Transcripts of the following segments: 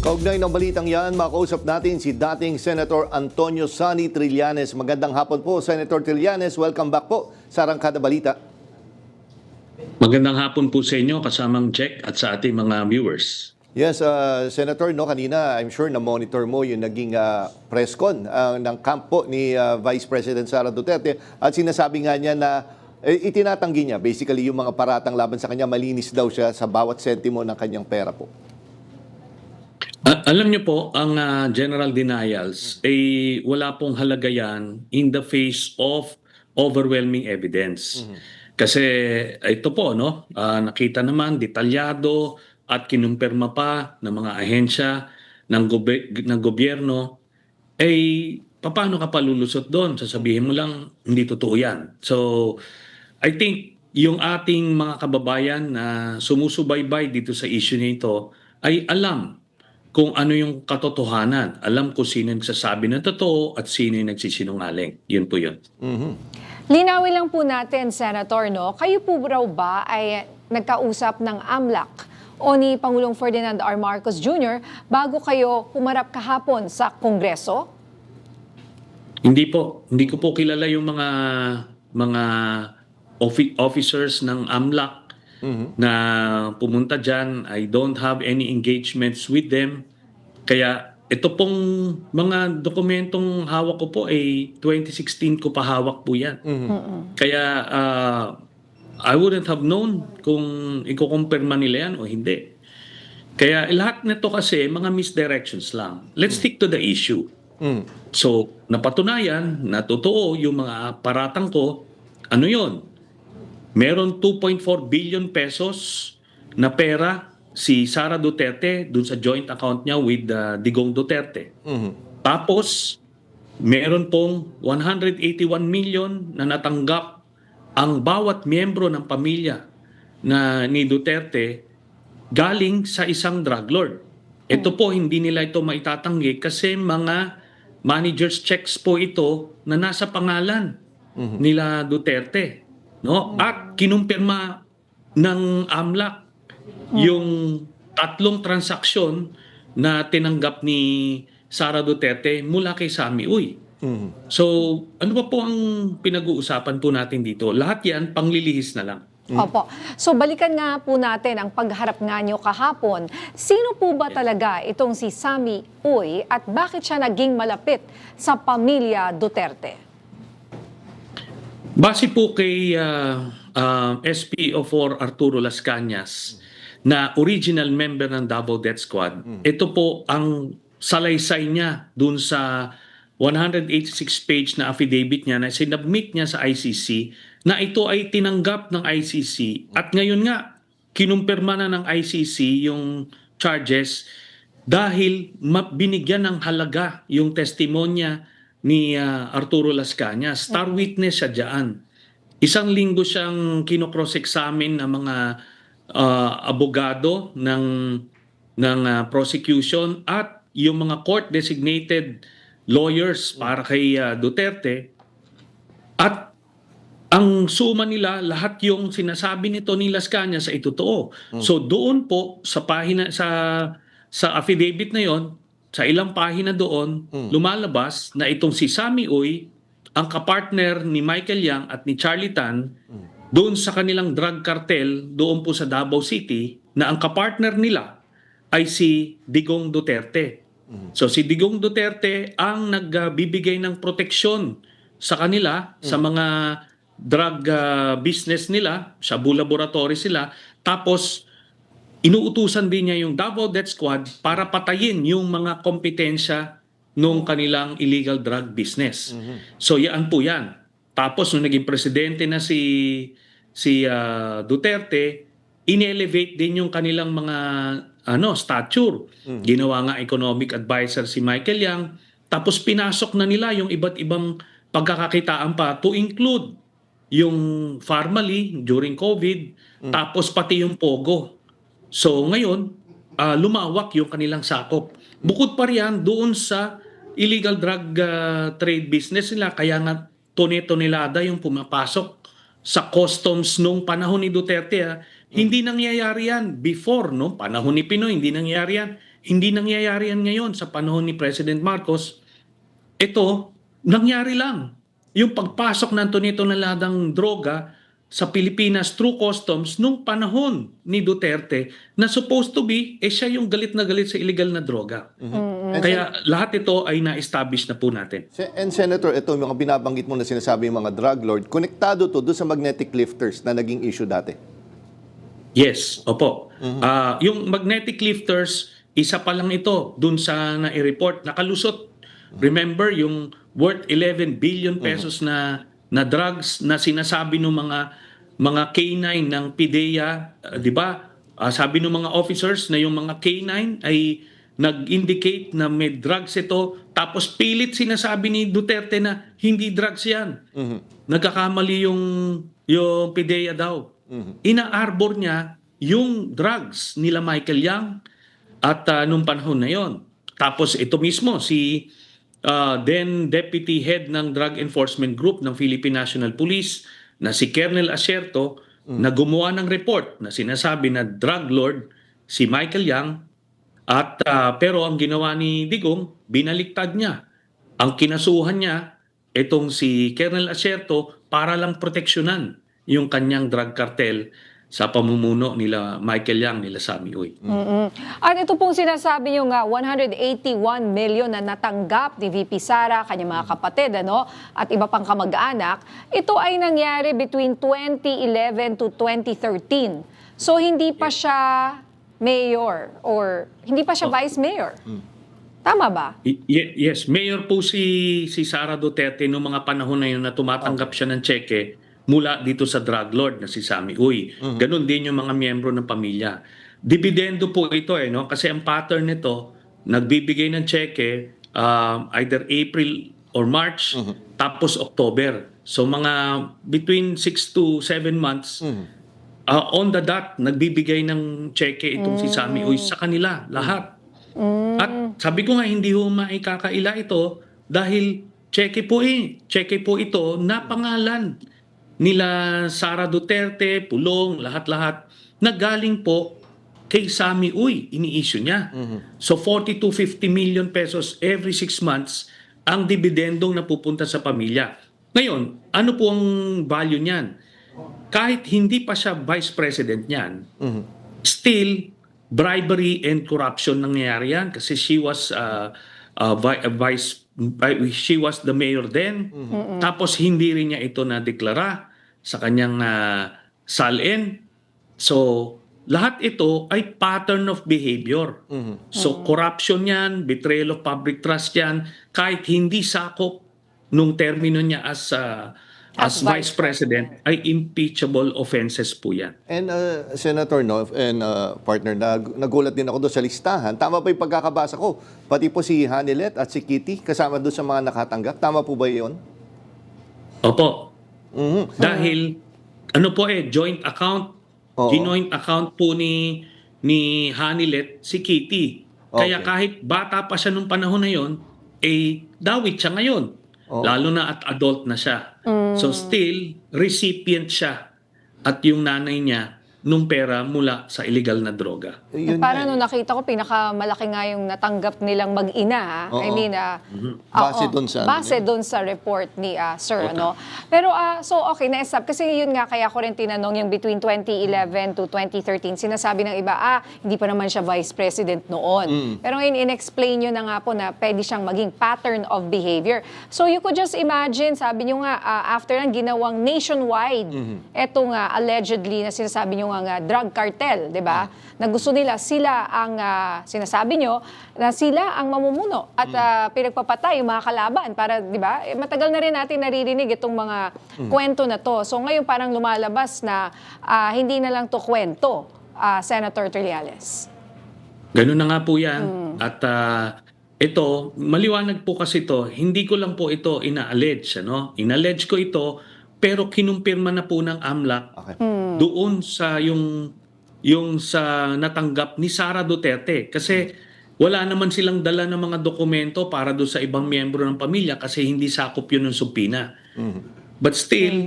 Kaugnay ng balitang yan, makausap natin si dating Senator Antonio Sonny Trillanes. Magandang hapon po, Senator Trillanes. Welcome back po sa Arangkada Balita. Magandang hapon po sa inyo, kasamang Jack at sa ating mga viewers. Yes, Senator, kanina I'm sure na-monitor mo yung naging press con ng kampo ni Vice President Sara Duterte at sinasabi nga niya na itinatanggi niya basically yung mga paratang laban sa kanya, malinis daw siya sa bawat sentimo ng kanyang pera po. Alam niyo po, ang general denials ay wala pong halaga yan in the face of overwhelming evidence. Kasi ito po, nakita naman, detalyado at kinumpirma pa ng mga ahensya ng gobyerno, ay paano ka palulusot doon? Sasabihin mo lang, hindi totoo yan. So, I think yung ating mga kababayan na sumusubaybay dito sa issue nito ay alam kung ano yung katotohanan. Alam ko sino yung nagsasabi ng totoo at sino yung nagsisinungaling. Yun po yun. Linawin lang po natin, Senator, kayo po raw ba ay nagkausap ng AMLAC o ni Pangulong Ferdinand R. Marcos Jr. bago kayo humarap kahapon sa Kongreso? Hindi po. Hindi ko po kilala yung mga officers ng AMLAC na pumunta dyan. I don't have any engagements with them. Kaya ito pong mga dokumentong hawak ko po ay 2016 ko pa hawak po yan. Kaya I wouldn't have known kung ikukumpirma nila yan o hindi. Kaya lahat nito kasi mga misdirections lang. Let's stick to the issue. So napatunayan na totoo yung mga paratang ko. Ano yon? Meron 2.4 billion pesos na pera si Sara Duterte dun sa joint account niya with Digong Duterte. Tapos, meron pong 181 million na natanggap ang bawat miyembro ng pamilya ni Duterte galing sa isang drug lord. Ito po, hindi nila ito maitatanggi kasi mga manager's checks po ito na nasa pangalan nila Duterte. At kinumpirma ng AMLAC yung tatlong transaksyon na tinanggap ni Sara Duterte mula kay Sammy Uy. So, ano pa po ang pinag-uusapan po natin dito? Lahat yan, panglilihis na lang. Opo. So balikan nga po natin ang pagharap nga nyo kahapon. Sino po ba talaga itong si Sammy Uy at bakit siya naging malapit sa pamilya Duterte? Base po kay SPO4 Arturo Las Cañas na original member ng Davao Death Squad, ito po ang salaysay niya dun sa 186-page na affidavit niya na sinubmit niya sa ICC na ito ay tinanggap ng ICC at ngayon nga kinumpirma na ng ICC yung charges dahil binigyan ng halaga yung testimonya ni Arturo Las Cañas. Star witness siya dyan. Isang linggo siyang kino-cross-examine ng mga abogado ng prosecution at yung mga court-designated lawyers para kay Duterte. At ang suma nila, lahat yung sinasabi nito ni Las Cañas ay totoo. So doon po sa pahina sa affidavit na yon, sa ilang pahina doon, lumalabas na itong si Sammy Uy, ang kapartner ni Michael Yang at ni Charlie Tan, doon sa kanilang drug cartel, doon po sa Davao City, na ang kapartner nila ay si Digong Duterte. So si Digong Duterte ang nagbibigay ng proteksyon sa kanila, sa mga drug business nila, Shabu Laboratory sila, tapos inuutusan din niya yung Davao Death Squad para patayin yung mga kompetensya nung kanilang illegal drug business. So yan po yan. Tapos nung naging presidente na si Duterte, in-elevate din yung kanilang mga stature. Ginawa nga economic advisor si Michael Yang. Tapos pinasok na nila yung iba't ibang pagkakakitaan pa to include yung Farmally during COVID, tapos pati yung Pogo. So ngayon, lumawak yung kanilang sakop. Bukod pa riyan doon sa illegal drug trade business nila, kaya nga tone-tonelada yung pumapasok sa customs nung panahon ni Duterte. Hindi nangyayari yan before, no? Panahon ni Pinoy, hindi nangyayari yan. Hindi nangyayari yan ngayon sa panahon ni President Marcos. Ito, nangyari lang. Yung pagpasok ng tonedadang droga sa Pilipinas through customs nung panahon ni Duterte na supposed to be, siya yung galit na galit sa illegal na droga. And Kaya lahat ito ay na-establish na po natin. And Senator, ito yung mga binabanggit mo na sinasabi yung mga drug lord, konektado to doon sa magnetic lifters na naging issue dati. Yes, opo. Yung magnetic lifters, isa pa lang ito dun sa nai-report, nakalusot. Remember yung worth 11 billion pesos na drugs na sinasabi ng mga K9 ng PIDEA, 'di ba? Sabi ng mga officers na yung mga K9 ay nag-indicate na may drugs ito, tapos pilit sinasabi ni Duterte na hindi drugs 'yan. Nagkakamali yung PIDEA daw. Ina-arbor niya yung drugs nila Michael Yang at nung panahon na yon. Tapos ito mismo si then Deputy Head ng Drug Enforcement Group ng Philippine National Police na si Colonel Asierto na gumawa ng report na sinasabi na drug lord si Michael Yang at pero ang ginawa ni Digong, binaliktad niya. Ang kinasuhan niya itong si Colonel Asierto para lang proteksyonan yung kanyang drug cartel sa pamumuno nila Michael Yang, nila Sammy Uy. At ito pong sinasabi nyo nga, 181 million na natanggap ni VP Sara, kanyang mga kapatid, at iba pang kamag-anak, ito ay nangyari between 2011 to 2013. So hindi pa siya mayor or hindi pa siya vice mayor. Tama ba? Yes, mayor po si Sara Duterte noong mga panahon na yun na tumatanggap siya ng cheque mula dito sa drug lord na si Sammy Uy. Ganon din yung mga miyembro ng pamilya. Dividendo po ito kasi ang pattern nito, nagbibigay ng cheque either April or March, tapos October. So mga between 6 to 7 months, on the dot, nagbibigay ng cheque itong si Sammy Uy sa kanila, lahat. At sabi ko nga, hindi ho maikakaila ito dahil cheque po ito na pangalan nila Sara Duterte, Pulong, lahat-lahat, na galing po kay Sammy Uy, ini-issue niya. So 40 to 50 million pesos every 6 months ang dividendong napupunta sa pamilya. Ngayon, ano po ang value niyan? Kahit hindi pa siya vice president niyan, still, bribery and corruption nangyayari yan kasi she was she was the mayor then. Tapos hindi rin niya ito na-deklara sa kanyang salin. So, lahat ito ay pattern of behavior. So, corruption yan, betrayal of public trust yan, kahit hindi sakop nung termino niya as vice president, ay impeachable offenses po yan. And Senator, and partner, nagulat din ako doon sa listahan. Tama ba yung pagkakabasa ko? Pati po si Hanilet at si Kitty kasama doon sa mga nakatanggap. Tama po ba yun? Opo. Dahil, joint account. Oo. Ginoint account po ni Hanilet si Kitty. Kaya Okay. kahit bata pa siya nung panahon na yon, dawit siya ngayon. Oo. Lalo na at adult na siya. So still, recipient siya. At yung nanay niya nung pera mula sa illegal na droga. Yun Parang nga. nung nakita ko, pinakamalaki nga yung natanggap nilang mag-ina. I Oo. mean, Base dun sa base dun sa report ni Sir. Pero, so okay, na-stop. Kasi yun nga, kaya ko rin tinanong yung between 2011 to 2013. Sinasabi ng iba, hindi pa naman siya vice president noon. Pero ngayon, in-explain nyo na nga po na pwede siyang maging pattern of behavior. So you could just imagine, sabi nyo nga, after ng ginawang nationwide, eto nga, allegedly, na sinasabi nyo nga drug cartel, di ba? Na gusto nila, sila ang sinasabi nyo, na sila ang mamumuno at pinagpapatay yung mga kalaban para, di ba? Matagal na rin natin naririnig itong mga kwento na to. So ngayon parang lumalabas na hindi na lang to kwento, Senator Trillanes. Ganun na nga po yan. At ito, maliwanag po kasi ito, hindi ko lang po ito ina-allege. Ina-allege ko ito, pero kinumpirma na po ng AMLAC Okay. doon sa yung sa natanggap ni Sara Duterte. Kasi wala naman silang dala ng mga dokumento para doon sa ibang miyembro ng pamilya kasi hindi sakop yun ng subpina. But still,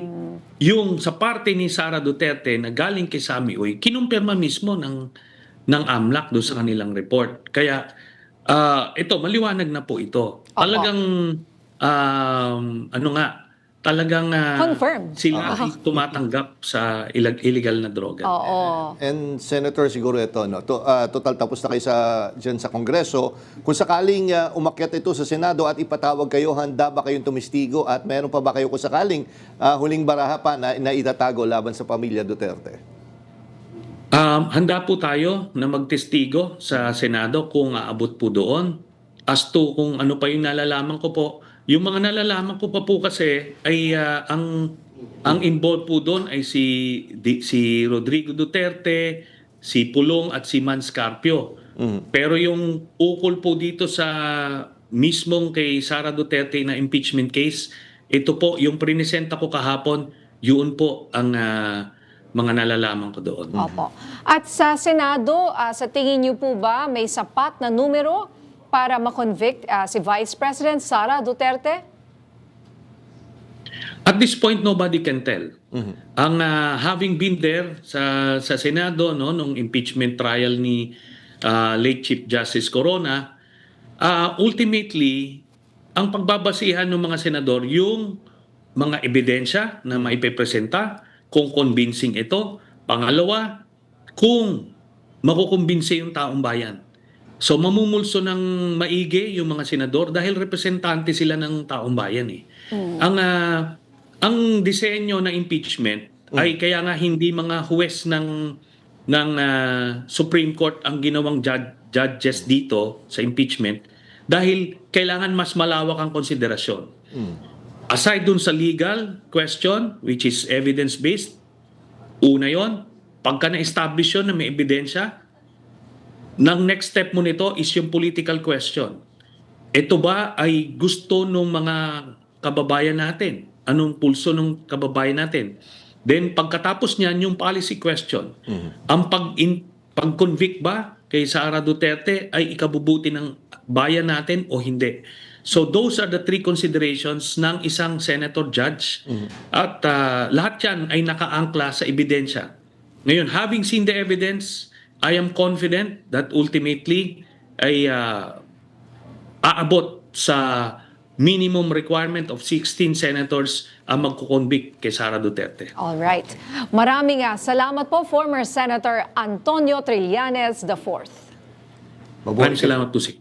yung sa parte ni Sara Duterte na galing kay Sammy Uy, kinumpirma mismo ng AMLAC doon sa kanilang report. Kaya ito, maliwanag na po ito. Talagang talagang Confirmed. sila ay tumatanggap sa illegal na droga. Oo. And Senator, siguro ito, no? Total tapos na kayo dyan sa Kongreso. Kung sakaling umakyat ito sa Senado at ipatawag kayo, handa ba kayong tumistigo at meron pa ba kayo kung sakaling huling baraha pa na itatago laban sa pamilya Duterte? Handa po tayo na magtestigo sa Senado kung aabot po doon. As to kung ano pa yung nalalaman ko po, yung mga nalalaman ko pa po kasi ay ang involved po doon ay si Rodrigo Duterte, si Pulong at si Mans Carpio. Pero yung ukol po dito sa mismong kay Sara Duterte na impeachment case, ito po yung prinisenta ko kahapon, yun po ang mga nalalaman ko doon. Opo. At sa Senado, sa tingin niyo po ba may sapat na numero para ma-convict si Vice President Sara Duterte? At this point, nobody can tell. Ang having been there sa Senado nung impeachment trial ni late Chief Justice Corona, ultimately, ang pagbabasihan ng mga senador, yung mga ebidensya na maipepresenta, kung convincing ito. Pangalawa, kung makukumbinse yung taong bayan. So mamumulso ng maigi yung mga senador dahil representante sila ng taong bayan eh. Ang disenyo ng impeachment ay kaya nga hindi mga huwes ng Supreme Court ang ginawang judges dito sa impeachment dahil kailangan mas malawak ang konsiderasyon. Aside dun sa legal question which is evidence-based, una yon, pagka na-establish yun na may ebidensya, ng next step mo nito is yung political question. Ito ba ay gusto ng mga kababayan natin? Anong pulso ng kababayan natin? Then pagkatapos niyan, yung policy question. Ang pag-convict ba kay Sara Duterte ay ikabubuti ng bayan natin o hindi? So those are the three considerations ng isang senator judge. At lahat yan ay nakaangkla sa ebidensya. Ngayon, having seen the evidence, I am confident that ultimately ay aabot sa minimum requirement of 16 senators ang magkukonvict kay Sara Duterte. All right. Maraming salamat po, former Senator Antonio Trillanes IV. Maraming salamat po, Sik.